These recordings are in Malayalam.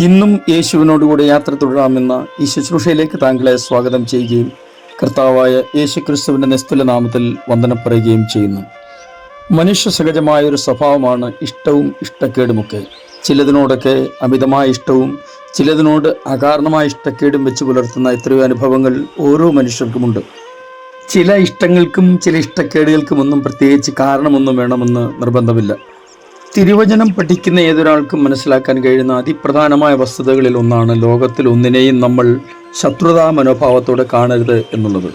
ഇന്നും യേശുവിനോടുകൂടി യാത്ര തുടരാമെന്ന ഈ ശുശ്രൂഷയിലേക്ക് താങ്കളെ സ്വാഗതം ചെയ്യുകയും കർത്താവായ യേശു ക്രിസ്തുവിൻ്റെ നിസ്തുല നാമത്തിൽ വന്ദനം പറയുകയും ചെയ്യുന്നു. മനുഷ്യ സഹജമായ ഒരു സ്വഭാവമാണ് ഇഷ്ടവും ഇഷ്ടക്കേടുമൊക്കെ. ചിലതിനോടൊക്കെ അമിതമായ ഇഷ്ടവും ചിലതിനോട് അകാരണമായ ഇഷ്ടക്കേടും വെച്ച് പുലർത്തുന്ന എത്രയോ അനുഭവങ്ങൾ ഓരോ മനുഷ്യർക്കുമുണ്ട്. ചില ഇഷ്ടങ്ങൾക്കും ചില ഇഷ്ടക്കേടുകൾക്കും ഒന്നും പ്രത്യേകിച്ച് കാരണമൊന്നും വേണമെന്ന് നിർബന്ധമില്ല. തിരുവചനം പഠിക്കുന്ന ഏതൊരാൾക്കും മനസ്സിലാക്കാൻ കഴിയുന്ന അതിപ്രധാനമായ വസ്തുതകളിൽ ഒന്നാണ് ലോകത്തിൽ ഒന്നിനെയും നമ്മൾ ശത്രുതാ മനോഭാവത്തോടെ കാണരുത് എന്നുള്ളത്.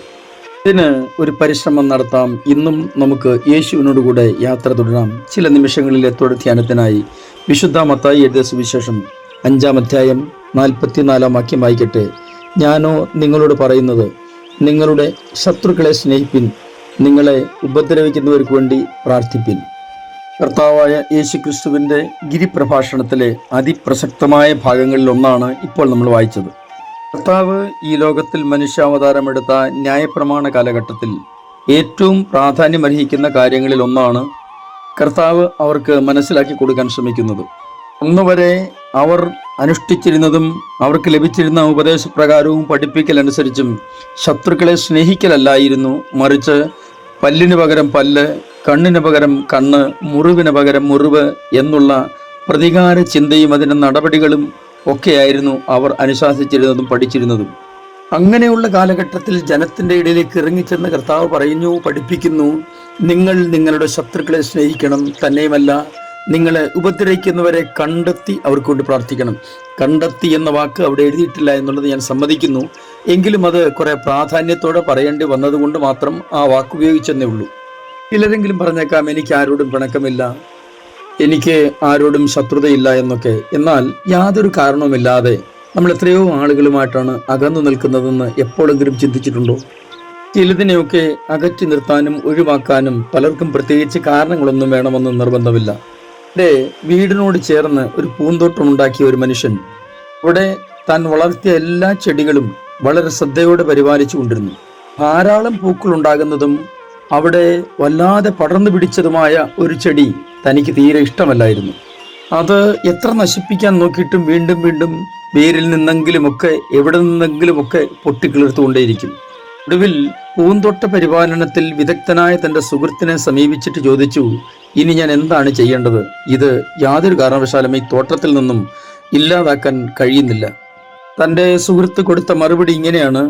ഇതിന് ഒരു പരിശ്രമം നടത്താം. ഇന്നും നമുക്ക് യേശുവിനോടുകൂടെ യാത്ര തുടരാം. ചില നിമിഷങ്ങളിലെ ധ്യാനത്തിനായി വിശുദ്ധ മത്തായി എഴുതിയ സുവിശേഷം 5-ാം അധ്യായം 44-ാം വാക്യം വായിക്കട്ടെ. ഞാനോ നിങ്ങളോട് പറയുന്നത്, നിങ്ങളുടെ ശത്രുക്കളെ സ്നേഹിപ്പിൻ, നിങ്ങളെ ഉപദ്രവിക്കുന്നവർക്ക് വേണ്ടി പ്രാർത്ഥിപ്പിൻ. കർത്താവായ യേശു ക്രിസ്തുവിൻ്റെ ഗിരിപ്രഭാഷണത്തിലെ അതിപ്രസക്തമായ ഭാഗങ്ങളിൽ ഒന്നാണ് ഇപ്പോൾ നമ്മൾ വായിച്ചത്. കർത്താവ് ഈ ലോകത്തിൽ മനുഷ്യാവതാരമെടുത്ത ന്യായപ്രമാണ കാലഘട്ടത്തിൽ ഏറ്റവും പ്രാധാന്യമർഹിക്കുന്ന കാര്യങ്ങളിൽ ഒന്നാണ് കർത്താവ് അവർക്ക് മനസ്സിലാക്കി കൊടുക്കാൻ ശ്രമിക്കുന്നത്. ഒന്നുവരെ അവർ അനുഷ്ഠിച്ചിരുന്നതും അവർക്ക് ലഭിച്ചിരുന്ന ഉപദേശപ്രകാരവും പഠിപ്പിക്കലനുസരിച്ചും ശത്രുക്കളെ സ്നേഹിക്കലല്ലായിരുന്നു, മറിച്ച് പല്ലിന് പകരം പല്ല്, കണ്ണിന് പകരം കണ്ണ്, മുറിവിന് പകരം മുറിവ് എന്നുള്ള പ്രതികാര ചിന്തയും അതിൻ്റെ നടപടികളും ഒക്കെയായിരുന്നു അവർ അനുശാസിച്ചിരുന്നതും പഠിച്ചിരുന്നതും. അങ്ങനെയുള്ള കാലഘട്ടത്തിൽ ജനത്തിൻ്റെ ഇടയിലേക്ക് ഇറങ്ങിച്ചെന്ന് കർത്താവ് പറയുന്നു, പഠിപ്പിക്കുന്നു, നിങ്ങൾ നിങ്ങളുടെ ശത്രുക്കളെ സ്നേഹിക്കണം, തന്നെയുമല്ല നിങ്ങളെ ഉപദ്രവിക്കുന്നവരെ കണ്ടെത്തി അവർക്ക് കൊണ്ട് പ്രാർത്ഥിക്കണം. കണ്ടെത്തി എന്ന വാക്ക് അവിടെ എഴുതിയിട്ടില്ല എന്നുള്ളത് ഞാൻ സമ്മതിക്കുന്നു. എങ്കിലും അത് കുറെ പ്രാധാന്യത്തോടെ പറയേണ്ടി വന്നതുകൊണ്ട് മാത്രം ആ വാക്ക് ഉപയോഗിച്ചെന്നേ ഉള്ളൂ. ചിലരെങ്കിലും പറഞ്ഞേക്കാം, എനിക്ക് ആരോടും പിണക്കമില്ല, എനിക്ക് ആരോടും ശത്രുതയില്ല എന്നൊക്കെ. എന്നാൽ യാതൊരു കാരണവുമില്ലാതെ നമ്മൾ എത്രയോ ആളുകളുമായിട്ടാണ് അകന്നു നിൽക്കുന്നതെന്ന് എപ്പോഴെങ്കിലും ചിന്തിച്ചിട്ടുണ്ടോ? ചിലതിനെയൊക്കെ അകറ്റി നിർത്താനും ഒഴിവാക്കാനും പലർക്കും പ്രത്യേകിച്ച് കാരണങ്ങളൊന്നും വേണമെന്ന് നിർബന്ധമില്ല. എൻ്റെ വീടിനോട് ചേർന്ന് ഒരു പൂന്തോട്ടമുണ്ടാക്കിയ ഒരു മനുഷ്യൻ അവിടെ താൻ വളർത്തിയ എല്ലാ ചെടികളും വളരെ ശ്രദ്ധയോടെ പരിപാലിച്ചു കൊണ്ടിരുന്നു. ധാരാളം പൂക്കൾ ഉണ്ടാകുന്നതും അവിടെ വല്ലാതെ പടർന്നു പിടിച്ചതുമായ ഒരു ചെടി തനിക്ക് തീരെ ഇഷ്ടമല്ലായിരുന്നു. അത് എത്ര നശിപ്പിക്കാൻ നോക്കിയിട്ടും വീണ്ടും വീണ്ടും വേരിൽ നിന്നെങ്കിലുമൊക്കെ എവിടെ നിന്നെങ്കിലുമൊക്കെ പൊട്ടിക്കിളിർത്തുകൊണ്ടേയിരിക്കും. ഒടുവിൽ പൂന്തോട്ട പരിപാലനത്തിൽ വിദഗ്ധനായ തൻ്റെ സുഹൃത്തിനെ സമീപിച്ചിട്ട് ചോദിച്ചു, ഇനി ഞാൻ എന്താണ് ചെയ്യേണ്ടത്? ഇത് യാതൊരു കാരണവശാലും ഈ തോട്ടത്തിൽ നിന്നും ഇല്ലാതാക്കാൻ കഴിയുന്നില്ല. തൻ്റെ സുഹൃത്ത് കൊടുത്ത മറുപടി ഇങ്ങനെയാണ്,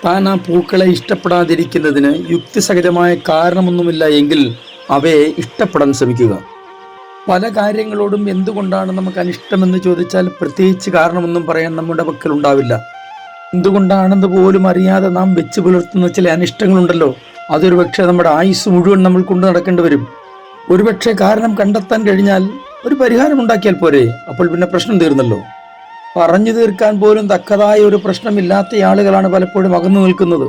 താൻ ആ പൂക്കളെ ഇഷ്ടപ്പെടാതിരിക്കുന്നതിന് യുക്തിസഹജമായ കാരണമൊന്നുമില്ല എങ്കിൽ അവയെ ഇഷ്ടപ്പെടാൻ ശ്രമിക്കുക. പല കാര്യങ്ങളോടും എന്തുകൊണ്ടാണ് നമുക്ക് അനിഷ്ടമെന്ന് ചോദിച്ചാൽ പ്രത്യേകിച്ച് കാരണമൊന്നും പറയാൻ നമ്മുടെ പക്കൽ ഉണ്ടാവില്ല. എന്തുകൊണ്ടാണെന്ന് പോലും അറിയാതെ നാം വെച്ച് പുലർത്തുന്ന ചില അനിഷ്ടങ്ങളുണ്ടല്ലോ, അതൊരു പക്ഷേ നമ്മുടെ ആയുസ് മുഴുവൻ നമ്മൾ കൊണ്ടു നടക്കേണ്ടി വരും. ഒരുപക്ഷെ കാരണം കണ്ടെത്താൻ കഴിഞ്ഞാൽ ഒരു പരിഹാരം ഉണ്ടാക്കിയാൽ പോരെ, അപ്പോൾ പിന്നെ പ്രശ്നം തീർന്നല്ലോ. പറഞ്ഞു തീർക്കാൻ പോലും തക്കതായ ഒരു പ്രശ്നമില്ലാത്ത ആളുകളാണ് പലപ്പോഴും അകന്നു നിൽക്കുന്നത്.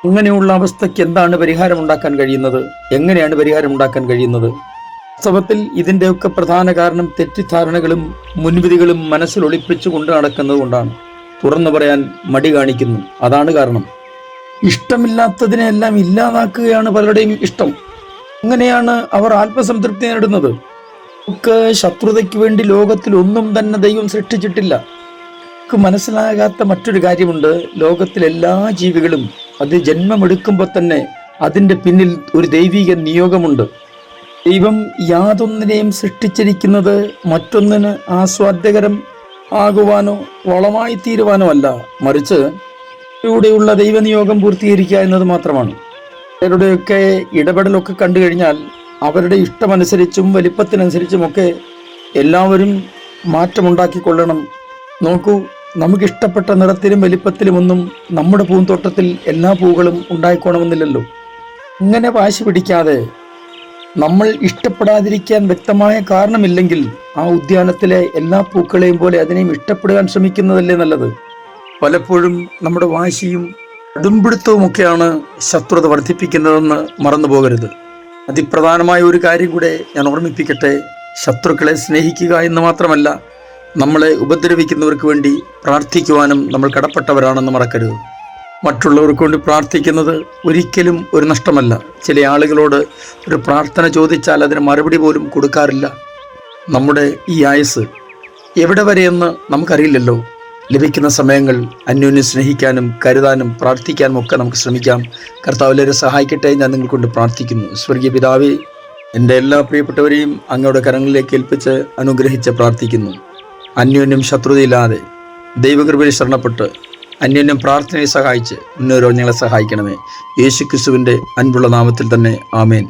അങ്ങനെയുള്ള അവസ്ഥയ്ക്ക് എന്താണ് പരിഹാരം ഉണ്ടാക്കാൻ കഴിയുന്നത്? എങ്ങനെയാണ് പരിഹാരം ഉണ്ടാക്കാൻ കഴിയുന്നത്? വാസ്തവത്തിൽ ഇതിൻ്റെയൊക്കെ പ്രധാന കാരണം തെറ്റിദ്ധാരണകളും മുൻവിധികളും മനസ്സിൽ ഒളിപ്പിച്ചു കൊണ്ട് നടക്കുന്നത് കൊണ്ടാണ്. തുറന്നു പറയാൻ മടി കാണിക്കുന്നു, അതാണ് കാരണം. ഇഷ്ടമില്ലാത്തതിനെല്ലാം ഇല്ലാതാക്കുകയാണ് പലരുടെയും ഇഷ്ടം. അങ്ങനെയാണ് അവർ ആത്മസംതൃപ്തി നേടുന്നത്. നമുക്ക് ശത്രുതയ്ക്ക് വേണ്ടി ലോകത്തിൽ ഒന്നും തന്നെ ദൈവം സൃഷ്ടിച്ചിട്ടില്ല. നമുക്ക് മനസ്സിലാകാത്ത മറ്റൊരു കാര്യമുണ്ട്. ലോകത്തിലെ എല്ലാ ജീവികളും അത് ജന്മമെടുക്കുമ്പോൾ തന്നെ അതിൻ്റെ പിന്നിൽ ഒരു ദൈവിക നിയോഗമുണ്ട്. ദൈവം യാതൊന്നിനെയും സൃഷ്ടിച്ചിരിക്കുന്നത് മറ്റൊന്നിന് ആസ്വാദ്യകരം ആകുവാനോ വളമായി തീരുവാനോ അല്ല, മറിച്ച് ഇവിടെയുള്ള ദൈവനിയോഗം പൂർത്തീകരിക്കുക എന്നത് മാത്രമാണ്. അവരുടെയൊക്കെ ഇടപെടലൊക്കെ കണ്ടു കഴിഞ്ഞാൽ അവരുടെ ഇഷ്ടമനുസരിച്ചും വലിപ്പത്തിനനുസരിച്ചുമൊക്കെ എല്ലാവരും മാറ്റമുണ്ടാക്കിക്കൊള്ളണം. നോക്കൂ, നമുക്കിഷ്ടപ്പെട്ട നിറത്തിലും വലിപ്പത്തിലുമൊന്നും നമ്മുടെ പൂന്തോട്ടത്തിൽ എല്ലാ പൂക്കളും ഉണ്ടായിക്കോണമെന്നില്ലല്ലോ. ഇങ്ങനെ വാശി പിടിക്കാതെ നമ്മൾ ഇഷ്ടപ്പെടാതിരിക്കാൻ വ്യക്തമായ കാരണമില്ലെങ്കിൽ ആ ഉദ്യാനത്തിലെ എല്ലാ പൂക്കളെയും പോലെ അതിനെയും ഇഷ്ടപ്പെടാൻ ശ്രമിക്കുന്നതല്ലേ നല്ലത്. പലപ്പോഴും നമ്മുടെ വാശിയും കടുംപിടുത്തവുമൊക്കെയാണ് ശത്രുത വർദ്ധിപ്പിക്കുന്നതെന്ന് മറന്നു പോകരുത്. അതിപ്രധാനമായ ഒരു കാര്യം കൂടെ ഞാൻ ഓർമ്മിപ്പിക്കട്ടെ. ശത്രുക്കളെ സ്നേഹിക്കുക എന്ന് മാത്രമല്ല, നമ്മളെ ഉപദ്രവിക്കുന്നവർക്ക് വേണ്ടി പ്രാർത്ഥിക്കുവാനും നമ്മൾ കടപ്പെട്ടവരാണെന്ന് മറക്കരുത്. മറ്റുള്ളവർക്ക് വേണ്ടി പ്രാർത്ഥിക്കുന്നത് ഒരിക്കലും ഒരു നഷ്ടമല്ല. ചില ആളുകളോട് ഒരു പ്രാർത്ഥന ചോദിച്ചാൽ അതിന് മറുപടി പോലും കൊടുക്കാറില്ല. നമ്മുടെ ഈ ആയുസ് എവിടെ വരെയെന്ന് നമുക്കറിയില്ലല്ലോ. ലഭിക്കുന്ന സമയങ്ങൾ അന്യോന്യം സ്നേഹിക്കാനും കരുതാനും പ്രാർത്ഥിക്കാനും ഒക്കെ നമുക്ക് ശ്രമിക്കാം. കർത്താവ് എല്ലാവരും സഹായിക്കട്ടെ. ഞാൻ നിങ്ങൾ കൊണ്ട് പ്രാർത്ഥിക്കുന്നു. സ്വർഗീയ പിതാവേ, എൻ്റെ എല്ലാ പ്രിയപ്പെട്ടവരെയും അങ്ങയുടെ കരങ്ങളിലേക്ക് ഏൽപ്പിച്ച് അനുഗ്രഹിച്ച് പ്രാർത്ഥിക്കുന്നു. അന്യോന്യം ശത്രുതയില്ലാതെ ദൈവകൃപയിൽ ശരണപ്പെട്ട് അന്യോന്യം പ്രാർത്ഥനയെ സഹായിച്ച് മുന്നേറുവാൻ ഞങ്ങളെ സഹായിക്കണമേ. യേശു ക്രിസ്തുവിൻ്റെ അൻപുള്ള നാമത്തിൽ തന്നെ ആമേൻ.